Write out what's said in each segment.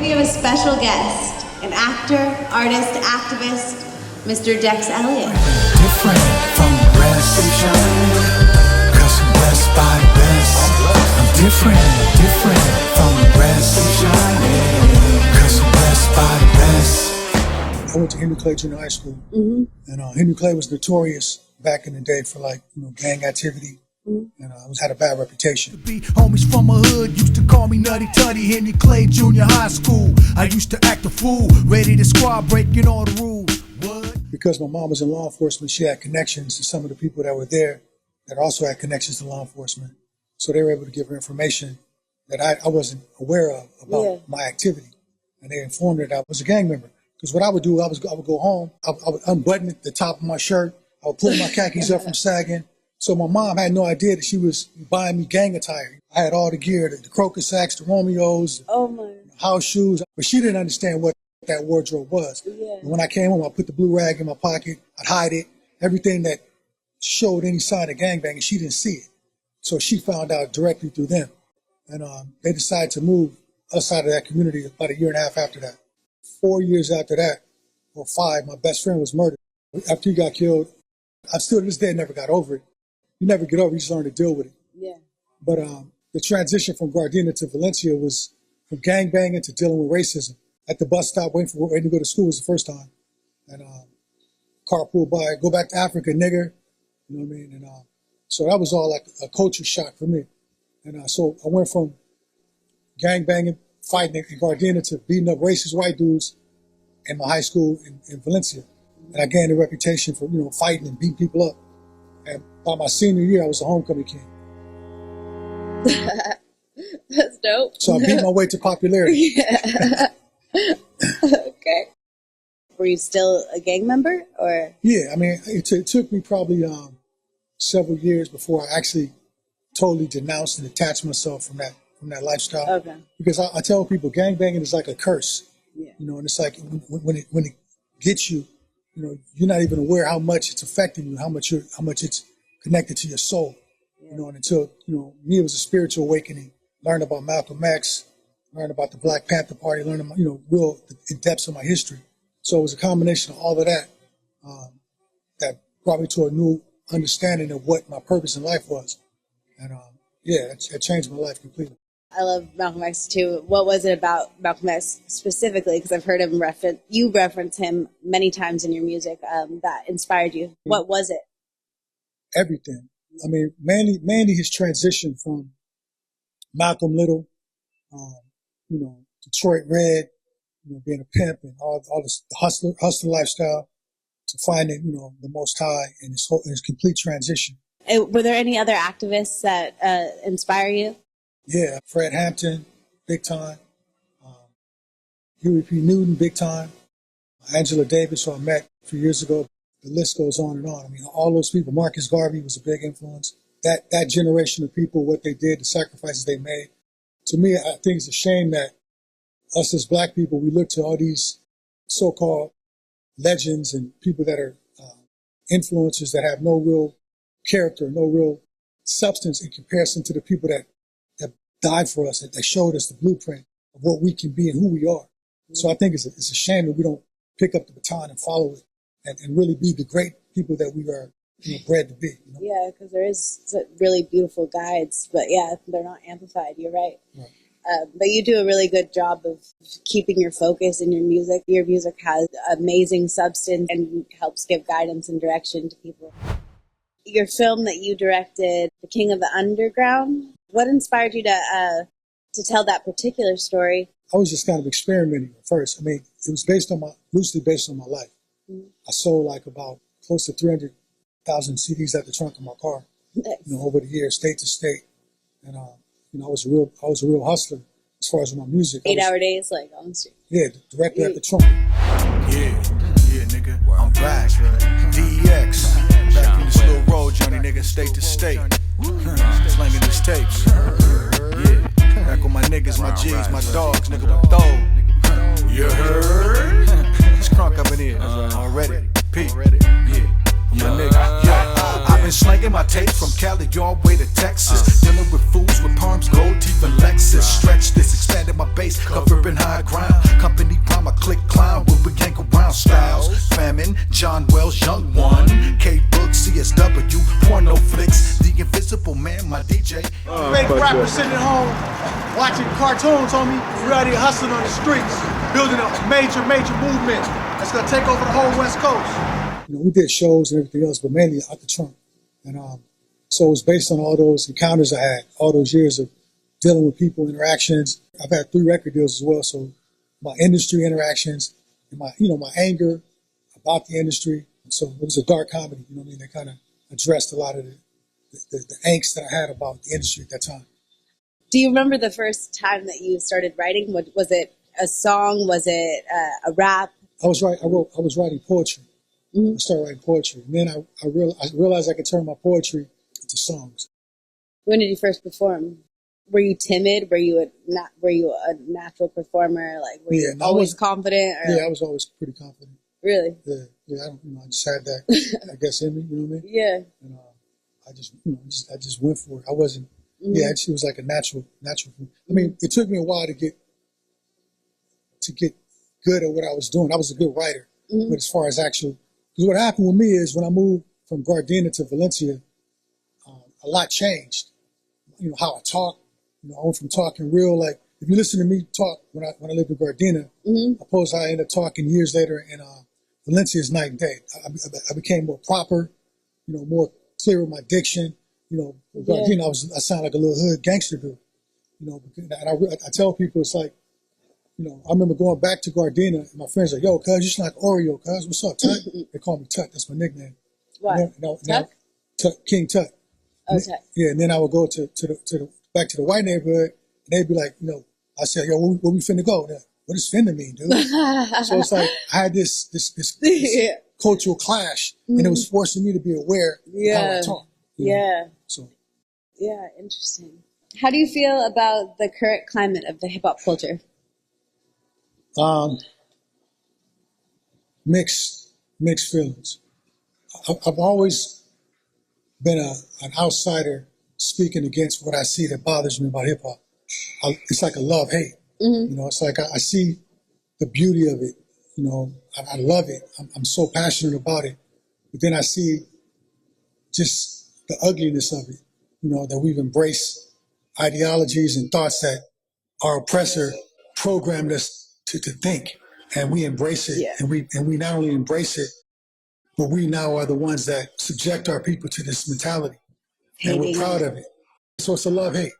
We have a special guest, an actor, artist, activist, Mr. Dex Elliott. Different from the rest, cause I'm blessed by the best. I'm different from the rest, cause I'm blessed by the best. I went to Henry Clay Junior High School, and Henry Clay was notorious back in the day for gang activity. And had a bad reputation. Homies from a hood used to call me Nutty Tutty. Henry Clay Junior High School. I used to act a fool, ready to squad, breaking all the rules. What? Because my mom was in law enforcement, she had connections to some of the people that were there that also had connections to law enforcement. So they were able to give her information that I wasn't aware of about my activity. And they informed her that I was a gang member. Because what I would do, I would go home, I would unbutton the top of my shirt, I would pull my khakis up from sagging. So my mom had no idea that she was buying me gang attire. I had all the gear, the crocus sacks, the Romeos, house shoes, but she didn't understand what that wardrobe was. And when I came home, I put the blue rag in my pocket, I'd hide it, everything that showed any sign of gangbanging, she didn't see it. So she found out directly through them. And they decided to move us out of that community about 1.5 years after that. 4 years after that, or 5, my best friend was murdered. After he got killed, I still to this day never got over it. You never get over it, you just learn to deal with it. But the transition from Gardena to Valencia was from gangbanging to dealing with racism. At the bus stop, waiting to go to school was the first time. And carpool by, go back to Africa, nigger. You know what I mean? And so that was all like a culture shock for me. And so I went from gangbanging, fighting in Gardena to beating up racist white dudes in my high school in Valencia. And I gained a reputation for, fighting and beating people up. And by my senior year, I was the homecoming king. That's dope. So I beat my way to popularity. Okay. Were you still a gang member, or? Yeah, I mean, it took me probably several years before I actually totally denounced and detached myself from that lifestyle. Okay. Because I tell people, gangbanging is like a curse. Yeah. And it's like when it gets you, you're not even aware how much it's affecting you, how much it's connected to your soul. And until, me, it was a spiritual awakening. Learned about Malcolm X, learned about the Black Panther Party, learned about, real in depths of my history. So it was a combination of all of that that brought me to a new understanding of what my purpose in life was. And it changed my life completely. I love Malcolm X too. What was it about Malcolm X specifically? Because I've heard him reference him many times in your music that inspired you. What was it? Everything. I mean, mainly his transition from Malcolm Little, Detroit Red, being a pimp and all this hustler lifestyle, to finding, the Most High and his complete transition. Were there any other activists that inspire you? Yeah, Fred Hampton, big time. Huey P. Newton, big time. Angela Davis, who I met a few years ago. The list goes on and on. I mean, all those people. Marcus Garvey was a big influence. That generation of people, what they did, the sacrifices they made. To me, I think it's a shame that us as Black people, we look to all these so-called legends and people that are influencers that have no real character, no real substance in comparison to the people that died for us, that showed us the blueprint of what we can be and who we are. So I think it's a shame that we don't pick up the baton and follow it and really be the great people that we are bred to be. Yeah, because there is really beautiful guides, but they're not amplified. You're right. But you do a really good job of keeping your focus in your music. Your music has amazing substance and helps give guidance and direction to people. Your film that you directed, The King of the Underground, what inspired you to tell that particular story? I was just kind of experimenting at first. I mean, it was loosely based on my life. I sold about close to 300,000 CDs at the trunk of my car, over the years, state to state. And, I was a real hustler as far as my music. 8-hour days, on the street. Yeah, directly at the trunk. Yeah, nigga, I'm back. D.E.X. Back in this little road journey, nigga, state to state. Slanging these tapes. Yeah, back on my niggas, my G's, my dogs, nigga, my dog. You heard? It's crunk up in here already. Pete. Yeah, nigga. Yeah, I've been slanging my tapes from Cali all way to Texas. Dealing with fools with perms, gold teeth, and Lexus. Stretch this, expanded my base, covering high ground. rappers sitting at home watching cartoons, homie. We're out here hustling on the streets, building a major movement that's gonna take over the whole West Coast. You know, we did shows and everything else, but mainly out the trunk. And so it was based on all those encounters I had, all those years of dealing with people, interactions. I've had 3 record deals as well, so my industry interactions and my anger about the industry. So it was a dark comedy, you know what I mean? They kind of addressed a lot of the angst that I had about the industry at that time. Do you remember the first time that you started writing? Was it a song? Was it a rap? I was writing poetry. Mm-hmm. I started writing poetry. And then I realized I could turn my poetry into songs. When did you first perform? Were you timid? Were you a natural performer? Like, were you always confident? Or? Yeah, I was always pretty confident. Really? Yeah. I just had that, I guess, in me. You know what I mean? Yeah. And I just went for it. I wasn't. Mm-hmm. Yeah, it was like a natural. I mean, it took me a while to get good at what I was doing. I was a good writer, but as far as because what happened with me is when I moved from Gardena to Valencia, a lot changed. You know how I talk. You know, I went from talking real, like if you listen to me talk when I lived in Gardena, opposed to how I ended up talking years later in Valencia is night and day. I became more proper, you know, more clear with my diction. You know, Gardena, I sound like a little hood gangster dude. You know, and I tell people it's like, you know, I remember going back to Gardena and my friends are like, yo, cuz, you sound like Oreo, cuz. What's up, Tut? They call me Tut. That's my nickname. What? Tut, King Tut. Oh, Tut. Yeah, and then I would go back to the white neighborhood, and they'd be like, you know, I said, yo, where we finna go? What does finna mean, dude? So it's like I had this cultural clash, and it was forcing me to be aware of how I talk. Yeah. So. Yeah, interesting. How do you feel about the current climate of the hip hop culture? Mixed feelings. I've always been an outsider speaking against what I see that bothers me about hip hop. It's like a love-hate. You know, it's like I see the beauty of it. You know, I love it. I'm so passionate about it. But then I see just the ugliness of it. You know, that we've embraced ideologies and thoughts that our oppressor programmed us to think. And we embrace it. Yeah. And we not only embrace it, but we now are the ones that subject our people to this mentality. And we're proud of it. So it's a love-hate.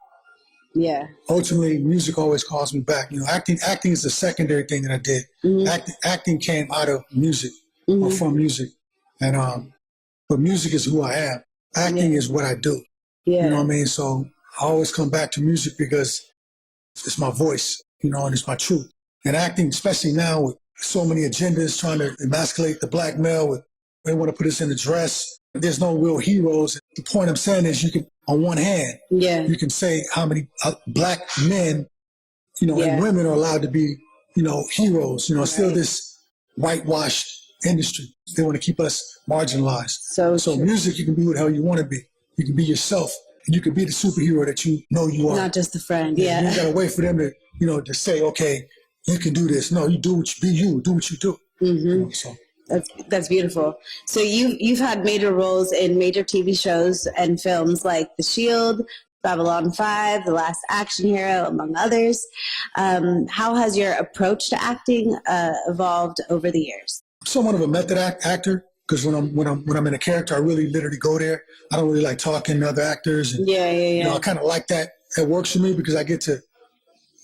Yeah. Ultimately, music always calls me back. You know, acting is the secondary thing that I did. Acting came out of music or from music. And but music is who I am. Acting is what I do. Yeah. You know what I mean? So I always come back to music because it's my voice, you know, and it's my truth. And acting, especially now with so many agendas trying to emasculate the black male, they want to put us in a dress. There's no real heroes. The point I'm saying is you can, on one hand, you can say how many black men, you know, and women are allowed to be, you know, heroes. You know, still this whitewashed industry. They want to keep us marginalized. So music, you can be what the hell you want to be. You can be yourself, and you can be the superhero that you know you are. Not just the friend. You ain't gotta wait for them to, you know, to say, okay, you can do this. No, you do what you do what you do. You know, so. That's beautiful. So you've had major roles in major TV shows and films like The Shield, Babylon 5, The Last Action Hero, among others. How has your approach to acting evolved over the years? I'm somewhat of a method actor because when I'm in a character, I really literally go there. I don't really like talking to other actors. And, you know, I kind of like that. That works for me because I get to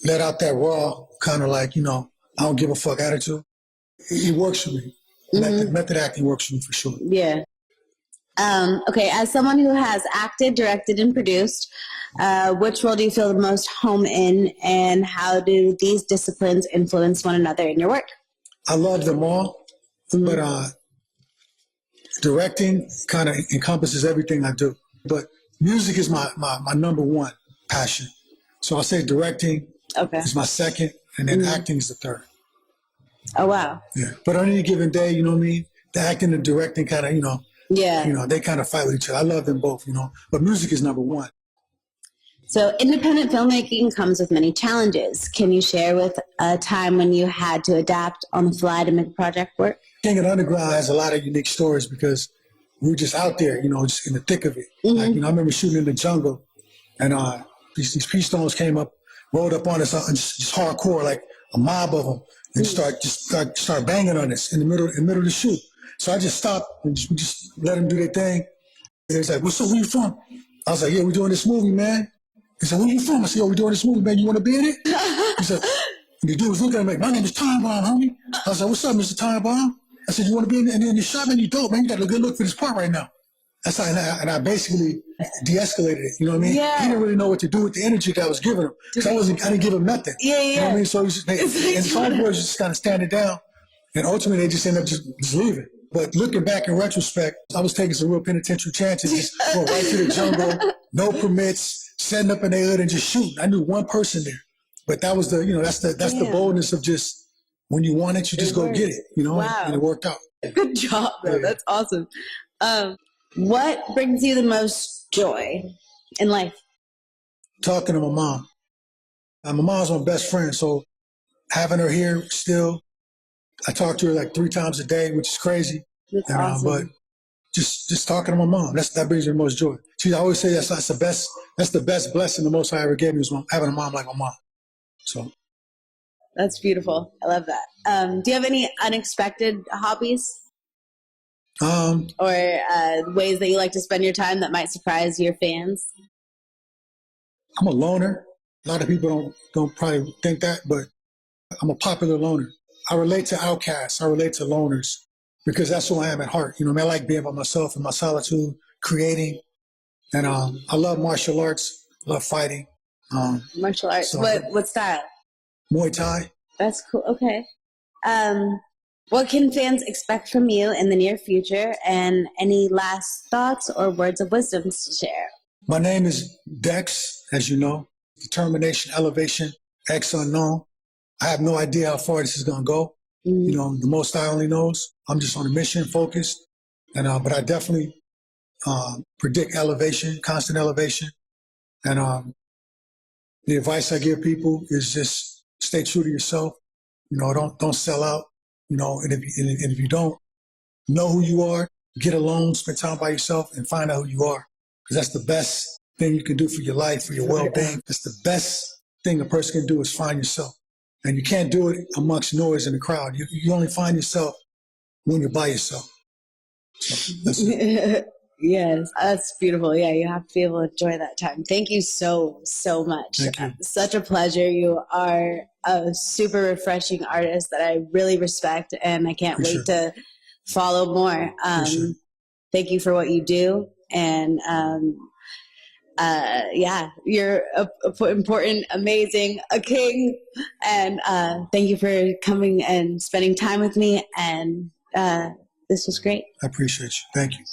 let out that raw kind of like, you know, I don't give a fuck attitude. It works for me. Method acting works for me for sure. Yeah. Okay, as someone who has acted, directed, and produced, which role do you feel the most home in, and how do these disciplines influence one another in your work? I love them all, but directing kind of encompasses everything I do. But music is my number one passion. So I'll say directing is my second, and then acting is the third. Oh, wow. Yeah. But on any given day, you know what I mean? The acting and directing kind of, you know, they kind of fight with each other. I love them both, you know, but music is number one. So independent filmmaking comes with many challenges. Can you share with a time when you had to adapt on the fly to make a project work? King of the Underground has a lot of unique stories because we were just out there, you know, just in the thick of it. Like, you know, I remember shooting in the jungle and these peace stones came up, rolled up on us, and just hardcore, like a mob of them, and start banging on us in the middle of the shoot. So I just stopped and just let them do their thing. And he's like, "What's up? Where you from?" I was like, "Yeah, we're doing this movie, man." He said, "Where you from?" I said, "Yo, we're doing this movie, man. You want to be in it?" He said, and the dude was looking at me like, "My name is Time Bomb, homie." I was like, "What's up, Mr. Time Bomb?" I said, "You want to be in it?" And then the shot, man, you dope, man. You got a good look for this part right now. That's how, and I basically de-escalated it. You know what I mean? Yeah. He didn't really know what to do with the energy that I was giving him. Because I didn't give him nothing. Yeah, yeah. You know what I mean? So he was just, and his homeboys just kind of standing down. And ultimately, they just ended up just leaving. But looking back in retrospect, I was taking some real penitentiary chances. Just going right to the jungle, no permits, setting up in the hood and just shooting. I knew one person there. But that was that's the boldness of just, when you want it, you just go get it, Wow. and it worked out. Good job, bro. Yeah. That's awesome. What brings you the most joy in life? Talking to my mom. My mom's my best friend, so having her here still, I talk to her like 3 times a day, which is crazy. That's awesome. But just talking to my mom, that brings me the most joy. I always say that's the best blessing the Most High ever gave me, was having a mom like my mom. So that's beautiful. I love that. Do you have any unexpected hobbies? Or ways that you like to spend your time that might surprise your fans? I'm a loner. A lot of people don't probably think that, but I'm a popular loner. I relate to outcasts. I relate to loners because that's who I am at heart. I like being by myself in my solitude, creating. And I love martial arts, love fighting. Martial arts. So what style? Muay Thai. That's cool. Okay. What can fans expect from you in the near future, and any last thoughts or words of wisdom to share? My name is Dex, as you know. Determination, elevation, X unknown. I have no idea how far this is going to go. The Most High only knows. I'm just on a mission, focused. And but I definitely predict elevation, constant elevation. And the advice I give people is just stay true to yourself. Don't sell out. And if you don't know who you are, get alone, spend time by yourself, and find out who you are. Because that's the best thing you can do for your life, for your well-being. That's the best thing a person can do, is find yourself. And you can't do it amongst noise in the crowd. You only find yourself when you're by yourself. So that's it. Yes, that's beautiful. Yeah, you have to be able to enjoy that time. Thank you so much. Thank you. Such a pleasure. You are a super refreshing artist that I really respect, and I can't wait to follow more. Thank you for what you do. And you're important, amazing, a king. And thank you for coming and spending time with me. And this was great. I appreciate you. Thank you.